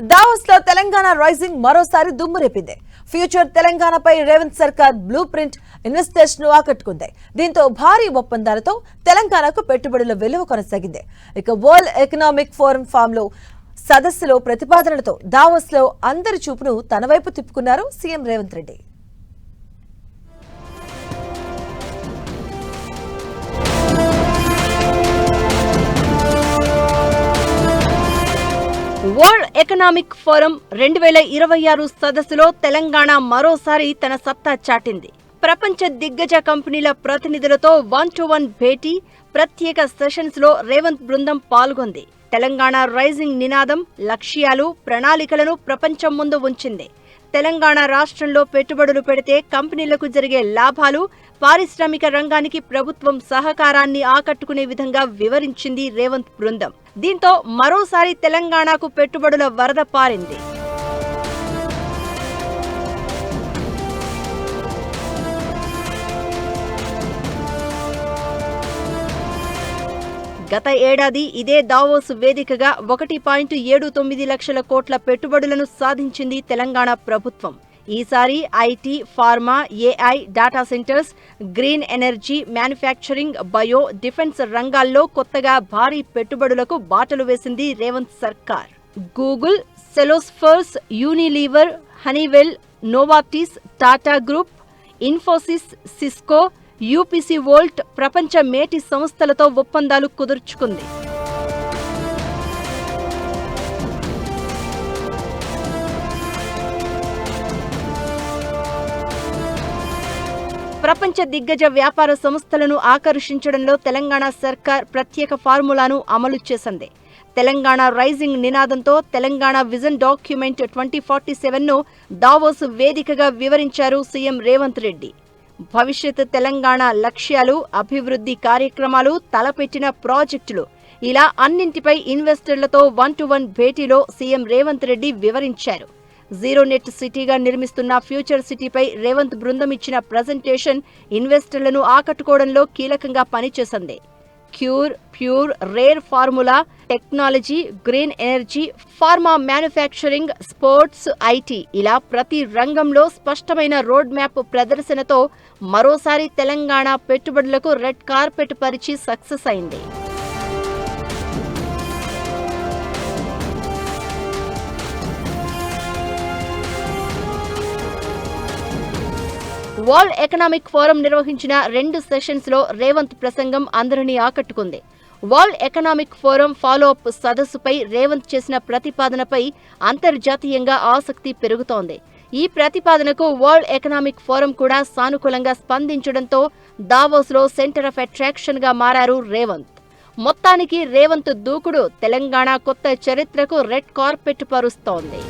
Davos లో Telangana rising మరోసారి దుమ్ము రేపింది. ఫ్యూచర్ తెలంగాణపై రేవంత్ సర్కార్ బ్లూ ప్రింట్ ఇన్వెస్టర్స్ ను ఆకట్టుకుంది. దీంతో భారీ ఒప్పందాలతో తెలంగాణకు పెట్టుబడుల విలువ కొనసాగింది. ఇక వరల్డ్ ఎకనామిక్ ఫోరం ఫామ్ లో సదస్సులో ప్రతిపాదనలతో దావోస్ లో అందరి చూపును తన వైపు తిప్పుకున్నారు CM Revanth Reddy. World Economic Forum 2026 సదస్సులో తెలంగాణ మరోసారి తన సత్తా చాటింది. ప్రపంచ దిగ్గజ కంపెనీల ప్రతినిధులతో 1-to-1 భేటీ, ప్రత్యేక సెషన్స్ లో రేవంత్ బృందం పాల్గొంది. తెలంగాణ రైజింగ్ నినాదం, లక్ష్యాలు, ప్రణాళికలను ప్రపంచం ముందు ఉంచింది. తెలంగాణ రాష్ట్రంలో పెట్టుబడులు పెడితే కంపెనీలకు జరిగే లాభాలు, పారిశ్రామిక రంగానికి ప్రభుత్వం సహకారాన్ని ఆకట్టుకునే విధంగా వివరించింది రేవంత్ బృందం. దీంతో మరోసారి తెలంగాణకు పెట్టుబడుల వరద పారింది. గత ఏడాది ఇదే దావోస్ వేదికగా 1.79 లక్షల కోట్ల పెట్టుబడులను సాధించింది తెలంగాణ ప్రభుత్వం. ఈసారి IT, pharma, AI, data centres, green energy, manufacturing, bio, defence రంగాల్లో కొత్తగా భారీ పెట్టుబడులకు బాటలు వేసింది రేవంత్ సర్కార్. Google, Salesforce, Unilever, Honeywell, Novartis, Tata group, Infosys, Cisco, UPC Volt ప్రపంచ మేటి సంస్థలతో ఒప్పందాలు కుదుర్చుకుంది. ప్రపంచ దిగ్గజ వ్యాపార సంస్థలను ఆకర్షించడంలో తెలంగాణ సర్కార్ ప్రత్యేక ఫార్ములాను అమలు చేసింది. తెలంగాణ రైజింగ్ నినాదంతో తెలంగాణ విజన్ డాక్యుమెంట్ 2047ను దావోస్ వేదికగా వివరించారు సీఎం రేవంత్ రెడ్డి. భవిష్యత్ తెలంగాణ లక్ష్యాలు, అభివృద్ధి కార్యక్రమాలు, తలపెట్టిన ప్రాజెక్టులు ఇలా అన్నింటిపై ఇన్వెస్టర్లతో 1-to-1 భేటీలో సీఎం రేవంత్ రెడ్డి వివరించారు. జీరో నెట్ సిటీగా నిర్మిస్తున్న ఫ్యూచర్ సిటీపై రేవంత్ బృందం ఇచ్చిన ప్రజెంటేషన్ ఇన్వెస్టర్లను ఆకట్టుకోవడంలో కీలకంగా పనిచేసింది. Cure, pure, rare formula, technology, green energy, pharma, manufacturing, sports, IT ఇలా ప్రతి రంగంలో స్పష్టమైన రోడ్ మ్యాప్ ప్రదర్శనతో మరోసారి తెలంగాణ పెట్టుబడులకు రెడ్ కార్పెట్ పరిచి సక్సెస్ అయింది. వరల్డ్ ఎకనామిక్ ఫోరం నిర్వహించిన 2 సెషన్స్ లో రేవంత్ ప్రసంగం అందరినీ ఆకట్టుకుంది. World Economic Forum follow up సదస్సుపై రేవంత్ చేసిన ప్రతిపాదనపై అంతర్జాతీయంగా ఆసక్తి పెరుగుతోంది. ఈ ప్రతిపాదనకు వరల్డ్ ఎకనామిక్ ఫోరం కూడా సానుకూలంగా స్పందించడంతో దావోస్ లో సెంటర్ ఆఫ్ అట్రాక్షన్ గా మారారు రేవంత్. మొత్తానికి రేవంత్ దూకుడు తెలంగాణ కొత్త చరిత్రకు రెడ్ కార్పెట్ పరుస్తోంది.